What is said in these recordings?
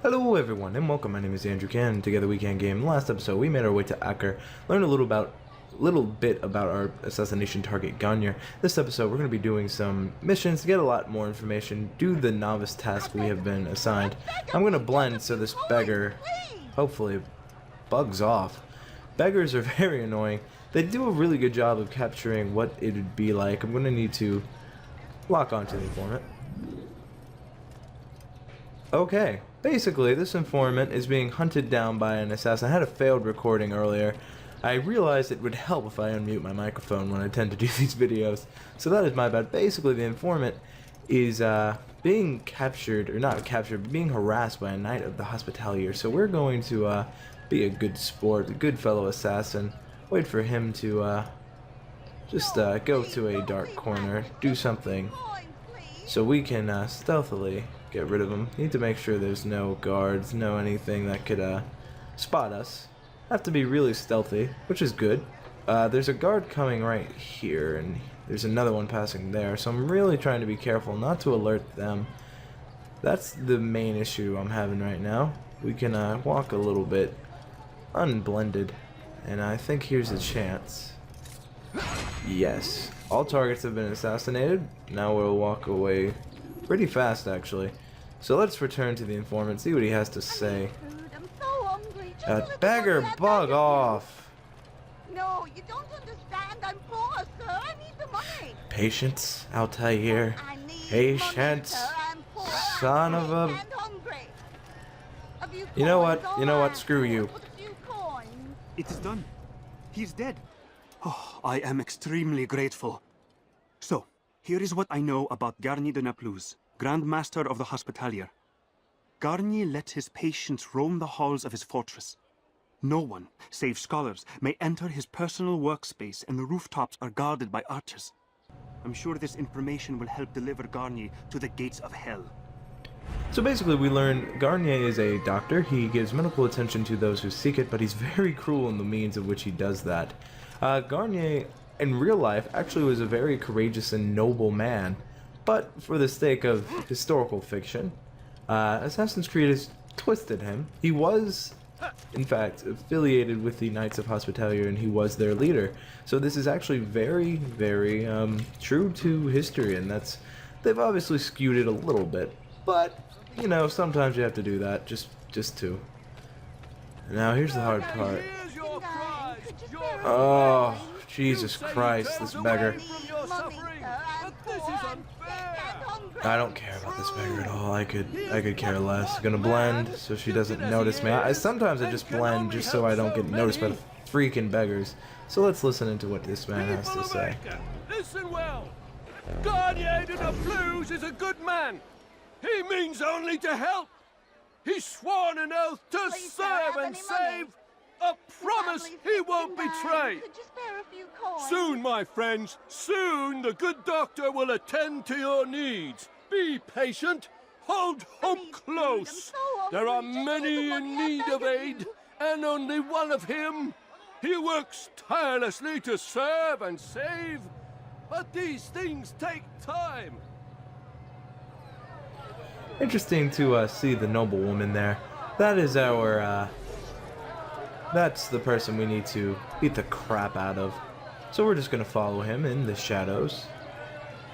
Hello everyone and welcome. My name is Andrew Can and together we can game. Last episode we made our way to Acre, learned a little bit about our assassination target Garnier. This episode we're going to be doing some missions to get a lot more information, do the novice task we have been assigned. I'm going to blend so this beggar hopefully bugs off. Beggars are very annoying. They do a really good job of capturing what it would be like. I'm going to need to lock onto the informant. Okay, basically this informant is being hunted down by an assassin. I had a failed recording earlier. I realized it would help if I unmute my microphone when I tend to do these videos, so that is my bad. Basically the informant is being captured, or not captured, but being harassed by a Knight of the Hospitalier. So we're going to be a good sport, a good fellow assassin, wait for him to just go to a dark corner, do something so we can stealthily get rid of him. Need to make sure there's no guards, no anything that could spot us. Have to be really stealthy, which is good. There's a guard coming right here, and there's another one passing there, so I'm really trying to be careful not to alert them. That's the main issue I'm having right now. We can walk a little bit unblended, and I think here's a chance. Yes, all targets have been assassinated. Now we'll walk away pretty fast, actually. So let's return to the informant, see what he has to say. Beggar, bug off! No, you don't understand. I'm poor, sir. I need the money. Patience, Altair. Patience. Son of a... You know what? You know what? Screw you. It is done. He's dead. Oh, I am extremely grateful. So, here is what I know about Garnier De Naplouse, Grand Master of the Hospitalier. Garnier let his patients roam the halls of his fortress. No one, save scholars, may enter his personal workspace, and the rooftops are guarded by archers. I'm sure this information will help deliver Garnier to the gates of hell. So basically we learn Garnier is a doctor. He gives medical attention to those who seek it, but he's very cruel in the means of which he does that. Garnier, in real life, actually was a very courageous and noble man, but for the sake of historical fiction, Assassin's Creed has twisted him. He was, in fact, affiliated with the Knights of Hospitalier, and he was their leader. So this is actually very, very true to history, and they've obviously skewed it a little bit, but you know, sometimes you have to do that just to. Now here's the hard part. Oh, Jesus Christ, this beggar. I don't care about this beggar at all. I could care less. Gonna blend so she doesn't notice me. Sometimes I just blend just so I don't get noticed by the freaking beggars. So let's listen into what this man has to say. Listen well. Garnier De Naplouse is a good man. He means only to help. He's sworn an oath to serve and save. A promise he won't betray. Soon, my friends, soon the good doctor will attend to your needs. Be patient. Hold hope close. There are many in need of aid, and only one of him. He works tirelessly to serve and save, but these things take time. Interesting to see the noble woman there. That is our, that's the person we need to beat the crap out of. So we're just gonna follow him in the shadows.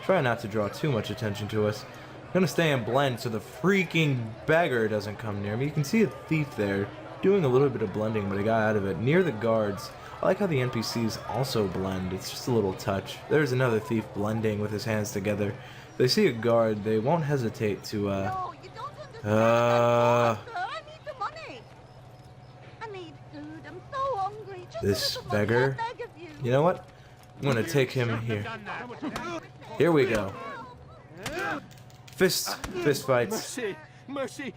Try not to draw too much attention to us. Gonna stay in blend so the freaking beggar doesn't come near me. You can see a thief there doing a little bit of blending, but he got out of it. Near the guards, I like how the NPCs also blend. It's just a little touch. There's another thief blending with his hands together. If they see a guard, they won't hesitate to, No, you don't understand. I need the money. I need food. I'm so hungry. Just this beggar. You know what? I'm gonna take him here. Here we go. Fist fights. Mercy, mercy.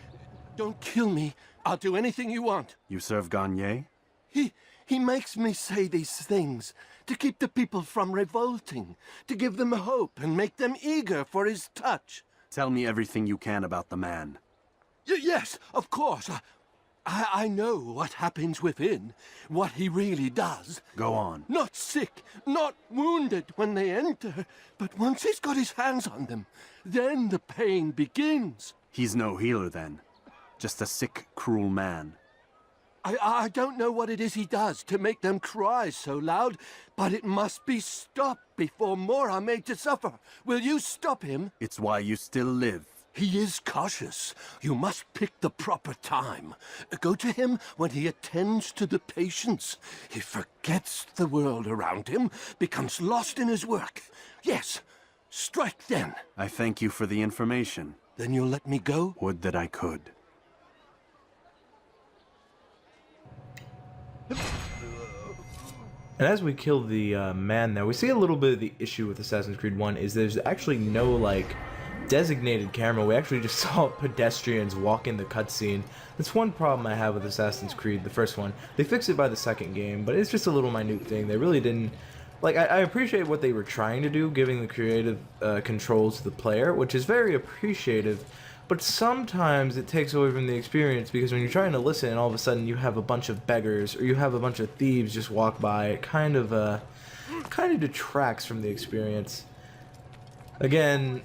Don't kill me. I'll do anything you want. You serve Garnier? He makes me say these things to keep the people from revolting, to give them hope and make them eager for his touch. Tell me everything you can about the man. Yes, of course. I know what happens within, what he really does. Go on. Not sick, not wounded when they enter, but once he's got his hands on them, then the pain begins. He's no healer then. Just a sick, cruel man. I don't know what it is he does to make them cry so loud, but it must be stopped before more are made to suffer. Will you stop him? It's why you still live. He is cautious. You must pick the proper time. Go to him when he attends to the patients. He forgets the world around him, becomes lost in his work. Yes, strike then. I thank you for the information. Then you'll let me go? Would that I could. And as we kill the man there, we see a little bit of the issue with Assassin's Creed 1 is there's actually no, like, designated camera. We actually just saw pedestrians walk in the cutscene. That's one problem I have with Assassin's Creed, the first one. They fixed it by the second game, but it's just a little minute thing. They really didn't... Like, I appreciate what they were trying to do, giving the creative controls to the player, which is very appreciative, but sometimes it takes away from the experience, because when you're trying to listen and all of a sudden you have a bunch of beggars or you have a bunch of thieves just walk by, it kind of detracts from the experience. Again,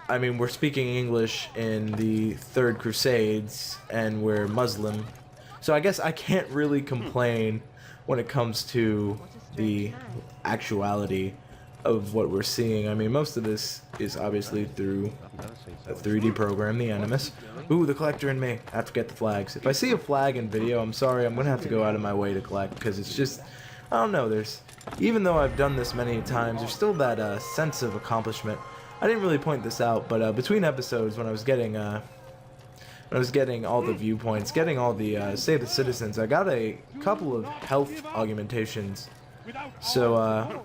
I mean, we're speaking English in the Third Crusades and we're Muslim, so I guess I can't really complain when it comes to the actuality of what we're seeing. I mean, most of this is obviously through a 3D program, the Animus. Ooh, the collector in me. I have to get the flags. If I see a flag in video, I'm sorry, I'm gonna have to go out of my way to collect, because it's just, I don't know, there's, even though I've done this many times, there's still that sense of accomplishment. I didn't really point this out, but between episodes, when I was getting all the viewpoints, getting all the Save the Citizens, I got a couple of health augmentations. So,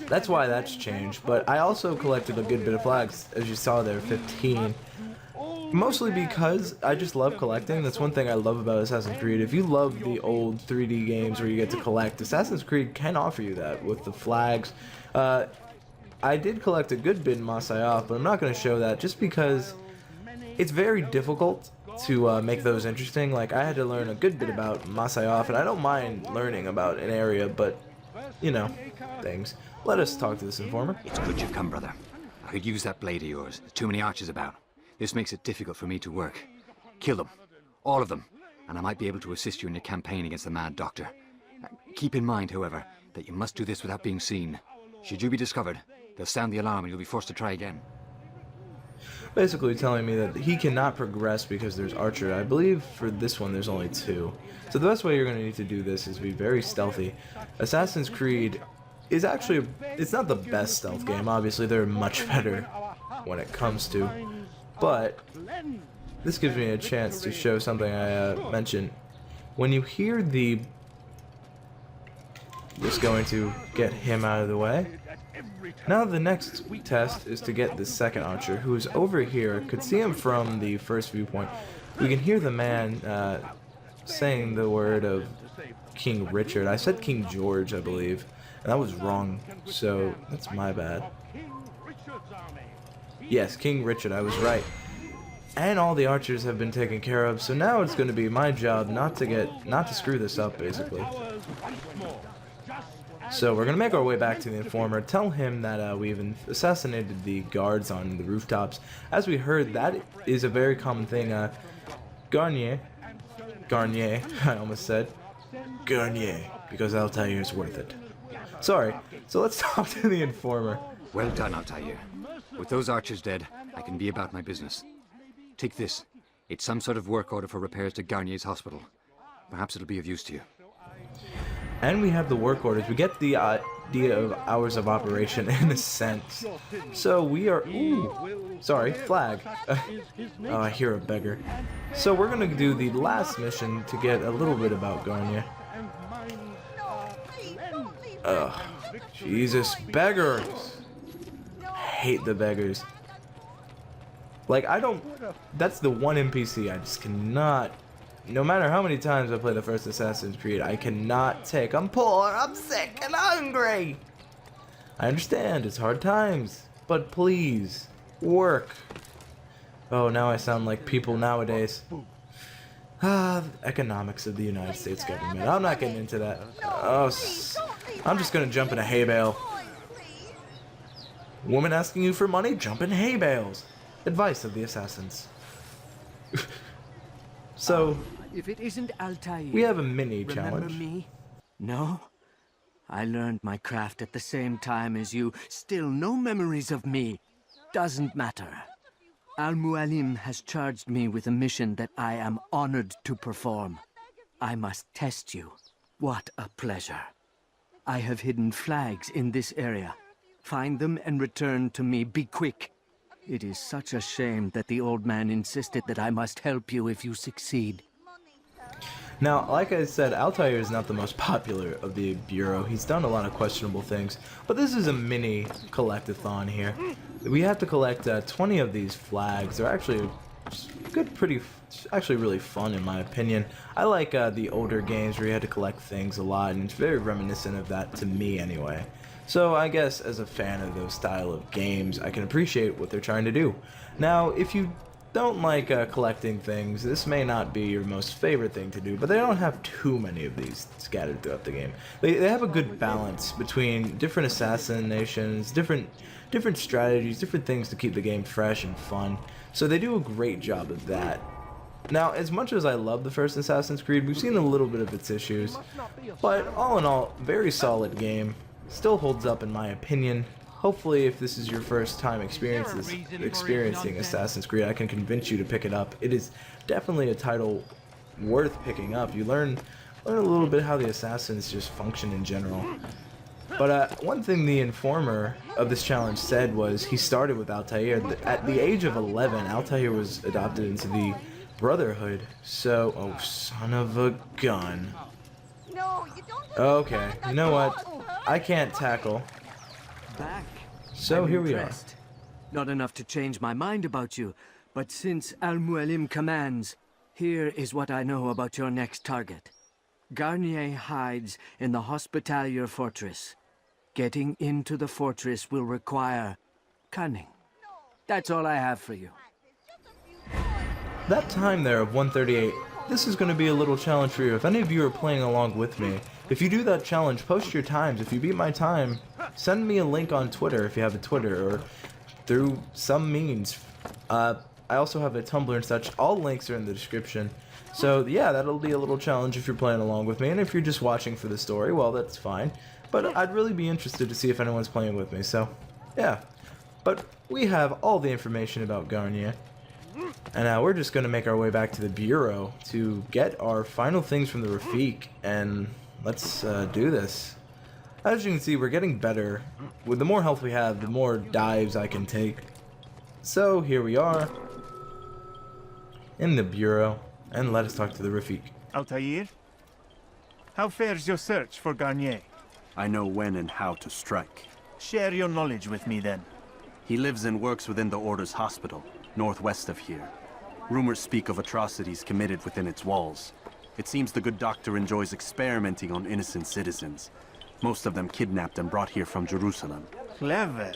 that's why that's changed, but I also collected a good bit of flags, as you saw there, 15. Mostly because I just love collecting. That's one thing I love about Assassin's Creed. If you love the old 3D games where you get to collect, Assassin's Creed can offer you that with the flags. I did collect a good bit in Masayoff, but I'm not going to show that just because it's very difficult to make those interesting. Like, I had to learn a good bit about Masayoff, and I don't mind learning about an area, but, you know, things. Let us talk to this informer. It's good you've come, brother. I could use that blade of yours. There's too many archers about. This makes it difficult for me to work. Kill them. All of them. And I might be able to assist you in your campaign against the Mad Doctor. Keep in mind, however, that you must do this without being seen. Should you be discovered, they'll sound the alarm and you'll be forced to try again. Basically telling me that he cannot progress because there's archer. I believe for this one there's only 2. So the best way you're going to need to do this is be very stealthy. Assassin's Creed is actually, it's not the best stealth game. Obviously, they're much better when it comes to. But this gives me a chance to show something I mentioned. When you hear the... Just going to get him out of the way. Now the next test is to get the second archer, who is over here. Could see him from the first viewpoint. We can hear the man saying the word of King Richard. I said King George, I believe. And that was wrong, so that's my bad. Yes, King Richard, I was right. And all the archers have been taken care of, so now it's going to be my job not to screw this up, basically. So we're going to make our way back to the informer, tell him that we've assassinated the guards on the rooftops. As we heard, that is a very common thing. Garnier, I almost said. Garnier, because I'll tell you it's worth it. Sorry, so let's talk to the informer. Well done, Altair. With those archers dead, I can be about my business. Take this. It's some sort of work order for repairs to Garnier's hospital. Perhaps it'll be of use to you. And we have the work orders. We get the idea of hours of operation in a sense. So we are... Ooh, sorry, flag. Oh, I hear a beggar. So we're going to do the last mission to get a little bit about Garnier. Ugh, Jesus, beggars! I hate the beggars. Like, I don't... That's the one NPC I just cannot... No matter how many times I play the first Assassin's Creed, I cannot take... I'm poor, I'm sick, and hungry! I understand, it's hard times. But please, work. Oh, now I sound like people nowadays. Economics of the United States government. I'm not getting into that. Oh, I'm just gonna jump in a hay bale. Woman asking you for money? Jump in hay bales. Advice of the assassins. So, If it isn't Altair, we have a mini remember challenge. me? No? I learned my craft at the same time as you. Still no memories of me. Doesn't matter. Al-Mualim has charged me with a mission that I am honored to perform. I must test you. What a pleasure. I have hidden flags in this area. Find them and return to me. Be quick. It is such a shame that the old man insisted that I must help you if you succeed. Now, like I said, Altair is not the most popular of the Bureau. He's done a lot of questionable things, but this is a mini collectathon here. We have to collect 20 of these flags. They're actually good, actually really fun in my opinion. I like the older games where you had to collect things a lot, and it's very reminiscent of that to me anyway. So I guess as a fan of those style of games, I can appreciate what they're trying to do. Now, if you don't like collecting things, this may not be your most favorite thing to do, but they don't have too many of these scattered throughout the game. They have a good balance between different assassinations, different strategies, different things to keep the game fresh and fun. So they do a great job of that. Now, as much as I love the first Assassin's Creed, we've seen a little bit of its issues, but all in all, very solid game. Still holds up in my opinion. Hopefully, if this is your first time experiencing Assassin's Creed, I can convince you to pick it up. It is definitely a title worth picking up. You learn a little bit how the assassins just function in general. But one thing the informer of this challenge said was he started with Altair. At the age of 11, Altair was adopted into the Brotherhood. So, oh son of a gun. No, you don't Okay, understand. you know what? I can't tackle. Back. So I'm here we are. impressed. Not enough to change my mind about you, but since Al-Mualim commands, here is what I know about your next target. Garnier hides in the Hospitalier fortress. Getting into the fortress will require cunning. That's all I have for you. That time there of 138, this is going to be a little challenge for you. If any of you are playing along with me, if you do that challenge, post your times. If you beat my time, send me a link on Twitter if you have a Twitter, or through some means. I also have a Tumblr and such. All links are in the description. So yeah, that'll be a little challenge if you're playing along with me. And if you're just watching for the story, well, that's fine. But I'd really be interested to see if anyone's playing with me. So yeah. But we have all the information about Garnier. And now we're just going to make our way back to the Bureau to get our final things from the Rafik, and let's do this. As you can see, we're getting better. With the more health we have, the more dives I can take. So here we are in the Bureau, and let us talk to the Rafik. Altair? How fares your search for Garnier? I know when and how to strike. Share your knowledge with me then. He lives and works within the Order's hospital, northwest of here. Rumors speak of atrocities committed within its walls. It seems the good doctor enjoys experimenting on innocent citizens. Most of them kidnapped and brought here from Jerusalem. Clever.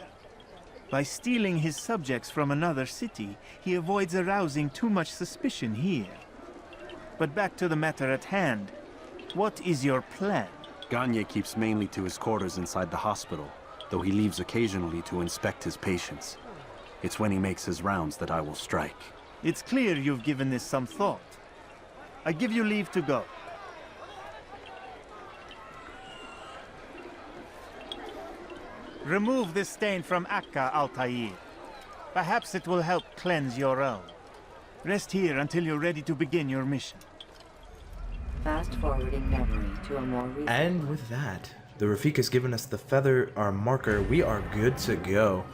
By stealing his subjects from another city, he avoids arousing too much suspicion here. But back to the matter at hand. What is your plan? Garnier keeps mainly to his quarters inside the hospital, though he leaves occasionally to inspect his patients. It's when he makes his rounds that I will strike. It's clear you've given this some thought. I give you leave to go. Remove this stain from Akka, Altair. Perhaps it will help cleanse your own. Rest here until you're ready to begin your mission. Fast forwarding memory to a more recent. And with that, the Rafik has given us the feather, our marker. We are good to go.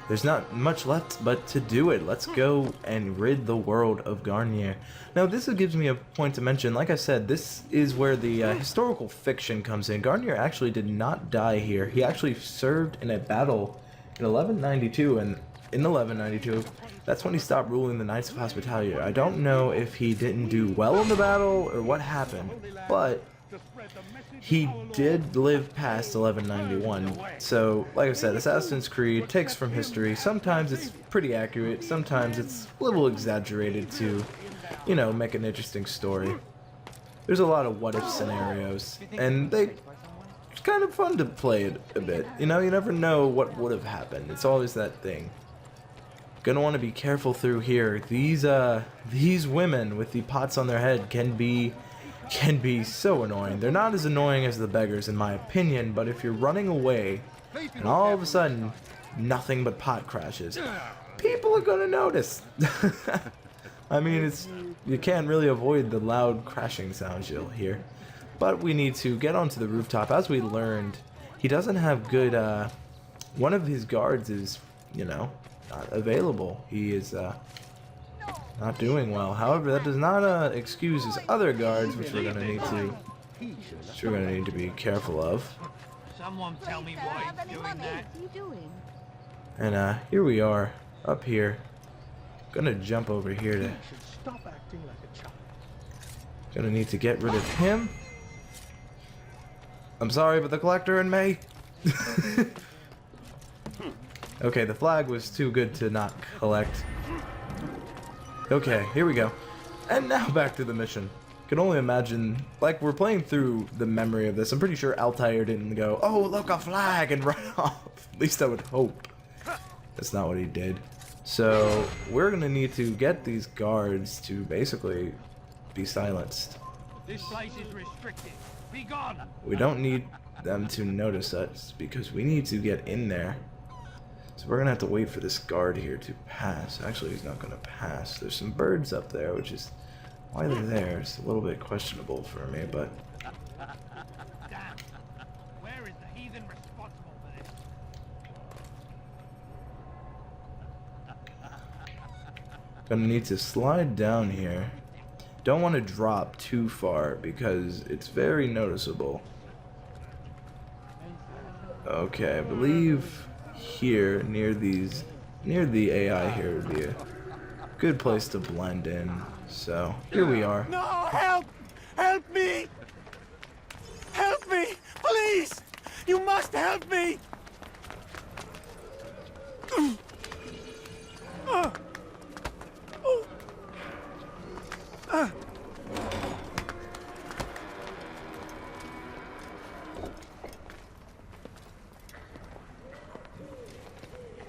There's not much left but to do it. Let's go and rid the world of Garnier. Now, this gives me a point to mention. Like I said, this is where the historical fiction comes in. Garnier actually did not die here. He actually served in a battle in 1192, and in 1192, that's when he stopped ruling the Knights Hospitalier. I don't know if he didn't do well in the battle or what happened, but he did live past 1191. So, like I said, Assassin's Creed takes from history. Sometimes it's pretty accurate, sometimes it's a little exaggerated to, you know, make an interesting story. There's a lot of what-if scenarios, and it's kind of fun to play it a bit. You know, you never know what would have happened. It's always that thing. Gonna want to be careful through here. These women with the pots on their head can be so annoying. They're not as annoying as the beggars in my opinion, but if you're running away and all of a sudden nothing but pot crashes, people are gonna notice. I mean, you can't really avoid the loud crashing sounds you'll hear. But we need to get onto the rooftop. As we learned, he doesn't have good, one of his guards is, you know, not available. He is, not doing well. However, that does not, excuse his other guards, which we're gonna need to be careful of. Someone tell me why he's doing that. And, here we are, up here. Gonna jump over here to... Gonna need to get rid of him. I'm sorry, but the collector and me. Okay, the flag was too good to not collect. Okay, here we go. And now back to the mission. Can only imagine, like, we're playing through the memory of this. I'm pretty sure Altair didn't go, oh, look, a flag, and run off. At least I would hope. That's not what he did. So, we're gonna need to get these guards to basically be silenced. This place is restricted. Be gone. We don't need them to notice us because we need to get in there. So we're gonna have to wait for this guard here to pass. Actually, he's not gonna pass. There's some birds up there, which is why they're there. It's a little bit questionable for me, but Damn. Where is the heathen responsible for this? gonna need to slide down here. Don't want to drop too far because it's very noticeable. Okay, I believe here near the AI here would be a good place to blend in. So here we are. No, help! Help me! Help me! Please! You must help me!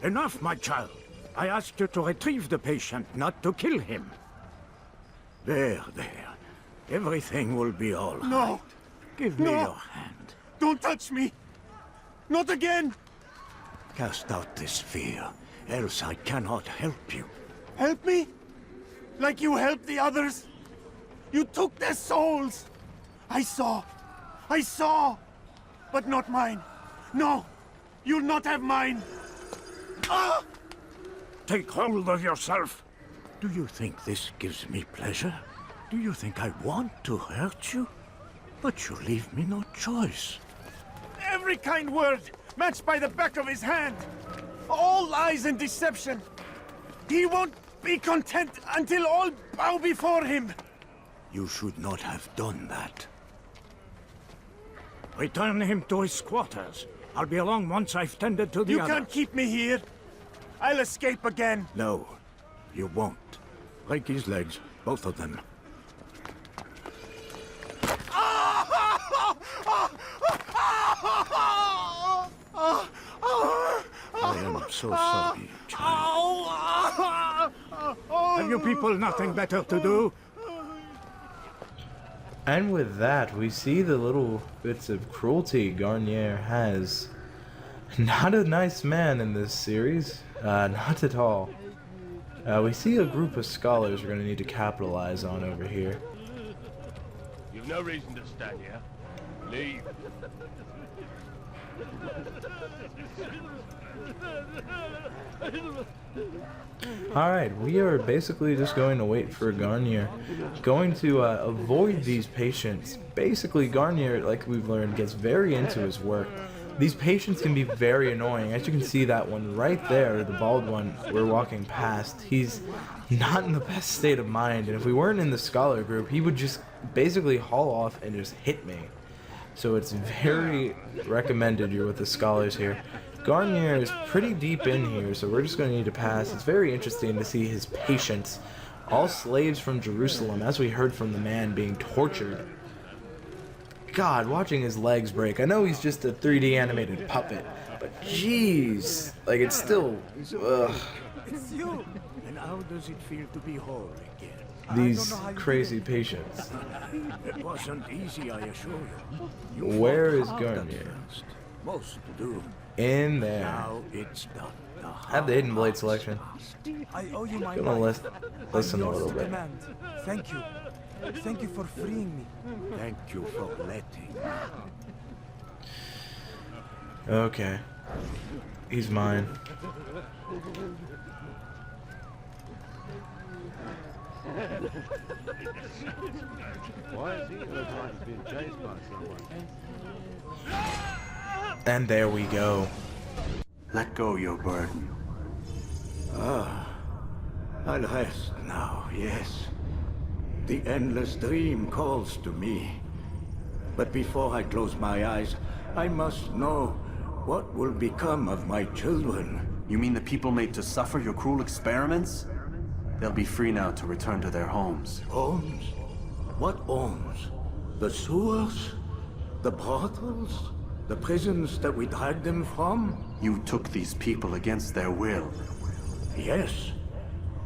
Enough, my child. I asked you to retrieve the patient, not to kill him. There. Everything will be all right. No! Give me No! your hand. Don't touch me! Not again! Cast out this fear, else I cannot help you. Help me? Like you helped the others? You took their souls! I saw! But not mine! No! You'll not have mine! Ah! Take hold of yourself. Do you think this gives me pleasure? Do you think I want to hurt you? But you leave me no choice. Every kind word matched by the back of his hand. All lies and deception. He won't be content until all bow before him. You should not have done that. Return him to his quarters. I'll be along once I've tended to the You others. can't keep me here. I'll escape again. No, you won't. Break his legs, both of them. I am so sorry, child. Have you people nothing better to do? And with that, we see the little bits of cruelty Garnier has. Not a nice man in this series. Not at all. We see a group of scholars we're going to need to capitalize on over here. You've no reason to stand here. Leave. Alright, we are basically just going to wait for Garnier. Going to avoid these patients. Basically, Garnier, like we've learned, gets very into his work. These patients can be very annoying. As you can see, that one right there, the bald one we're walking past, he's not in the best state of mind. And if we weren't in the scholar group, he would just basically haul off and just hit me. So it's very recommended you're with the scholars here. Garnier is pretty deep in here, so we're just going to need to pass. It's very interesting to see his patients, all slaves from Jerusalem, as we heard from the man being tortured. God, watching his legs break. I know he's just a 3D animated puppet, but jeez, like it's still, ugh. It's you! And how does it feel to be whole again? These crazy patients. It wasn't easy, I assure you. Where fought is hard at Garnier? first. Most do. In there. Now it's done. I have the hidden blade selection. I owe you my Gonna life. listen a I'm yours little to bit. command. Thank you. Thank you for freeing me. Thank you for letting me. Okay. He's mine. Why is he look like he's being chased by someone? And there we go. Let go your burden. I'll rest now, yes. The endless dream calls to me. But before I close my eyes, I must know what will become of my children. You mean the people made to suffer your cruel experiments? They'll be free now to return to their homes. Homes? What homes? The sewers? The brothels? The prisons that we dragged them from? You took these people against their will. Yes.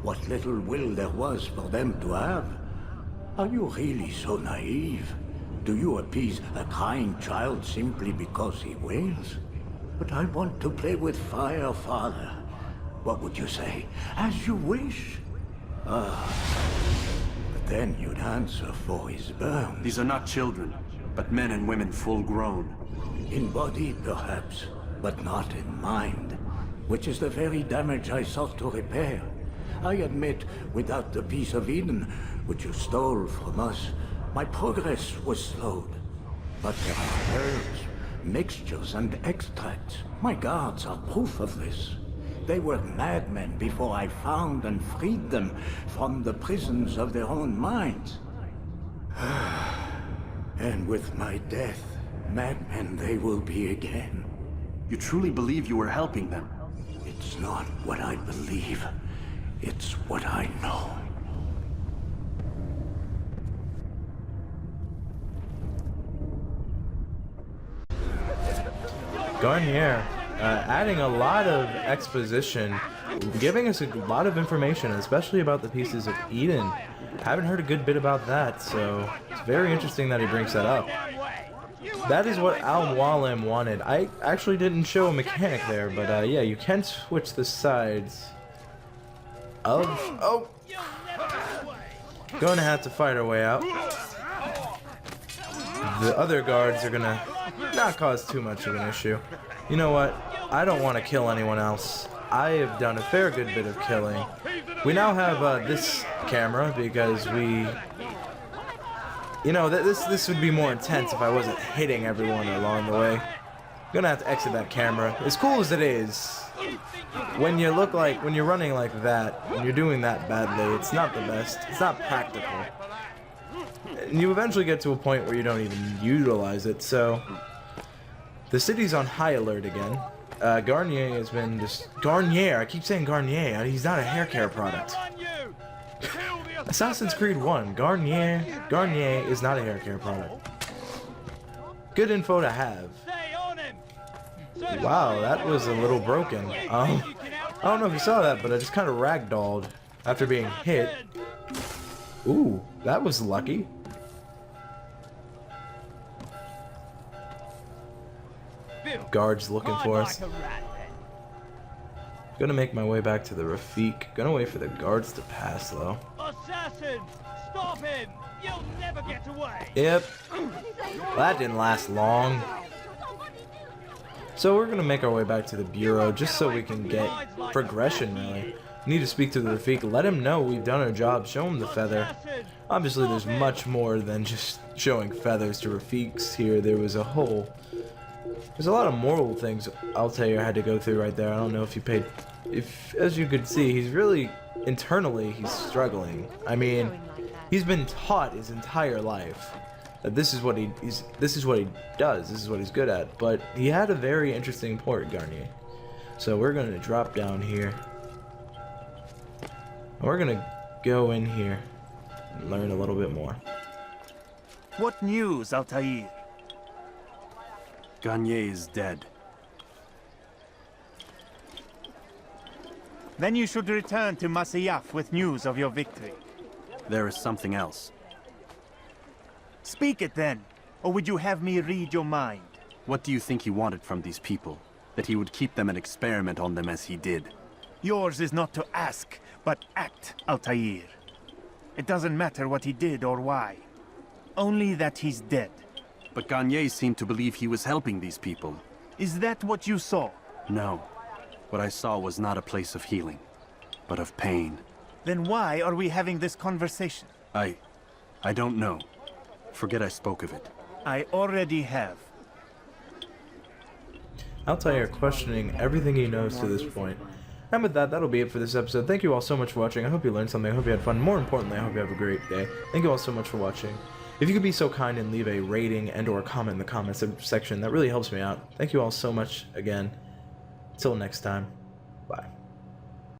What little will there was for them to have. Are you really so naive? Do you appease a crying child simply because he wails? But I want to play with fire, Father. What would you say? As you wish. But then you'd answer for his burns. These are not children, but men and women full grown. In body, perhaps, but not in mind. Which is the very damage I sought to repair. I admit, without the piece of Eden, which you stole from us, my progress was slowed. But there are herbs, mixtures, and extracts. My guards are proof of this. They were madmen before I found and freed them from the prisons of their own minds. And with my death, madmen they will be again. You truly believe you were helping them? It's not what I believe. It's what I know. Garnier, adding a lot of exposition, giving us a lot of information, especially about the pieces of Eden. Haven't heard a good bit about that, so it's very interesting that he brings that up. That is what Al-Mualim wanted. I actually didn't show a mechanic there, but yeah, you can switch the sides of... Oh! Gonna have to fight our way out. The other guards are gonna not cause too much of an issue. You know what? I don't want to kill anyone else. I have done a fair good bit of killing. We now have this camera because we... You know, this would be more intense if I wasn't hitting everyone along the way. Gonna have to exit that camera. As cool as it is, when you're running like that, when you're doing that badly, it's not the best. It's not practical. And you eventually get to a point where you don't even utilize it, so... The city's on high alert again. Garnier has been just... Garnier! I keep saying Garnier. He's not a hair care product. Assassin's Creed 1. Garnier is not a hair care product. Good info to have. Wow, that was a little broken. I don't know if you saw that, but I just kind of ragdolled after being hit. Ooh, that was lucky. Guards looking for us. Gonna make my way back to the Rafik. Gonna wait for the guards to pass though. Assassin! Stop him! You'll never get away! Yep. Well, that didn't last long. So we're gonna make our way back to the Bureau just so we can get progression really. Need to speak to the Rafik, let him know we've done our job, show him the feather. Obviously there's much more than just showing feathers to Rafiks here. There's a lot of moral things I'll tell you I had to go through right there. I don't know if you paid... as you could see, he's really... Internally, he's struggling. I mean, he's been taught his entire life that this is what he does, this is what he's good at. But he had a very interesting port, Garnier. So we're going to drop down here. And we're going to go in here and learn a little bit more. What news, Altair? Garnier is dead. Then you should return to Masyaf with news of your victory. There is something else. Speak it then, or would you have me read your mind? What do you think he wanted from these people? That he would keep them and experiment on them as he did? Yours is not to ask, but act, Altair. It doesn't matter what he did or why. Only that he's dead. But Garnier seemed to believe he was helping these people. Is that what you saw? No. What I saw was not a place of healing, but of pain. Then why are we having this conversation? I don't know. Forget I spoke of it. I already have. Altair questioning everything he knows to this point. And with that, that'll be it for this episode. Thank you all so much for watching. I hope you learned something. I hope you had fun. More importantly, I hope you have a great day. Thank you all so much for watching. If you could be so kind and leave a rating and or comment in the comments section, that really helps me out. Thank you all so much again. Until next time, bye.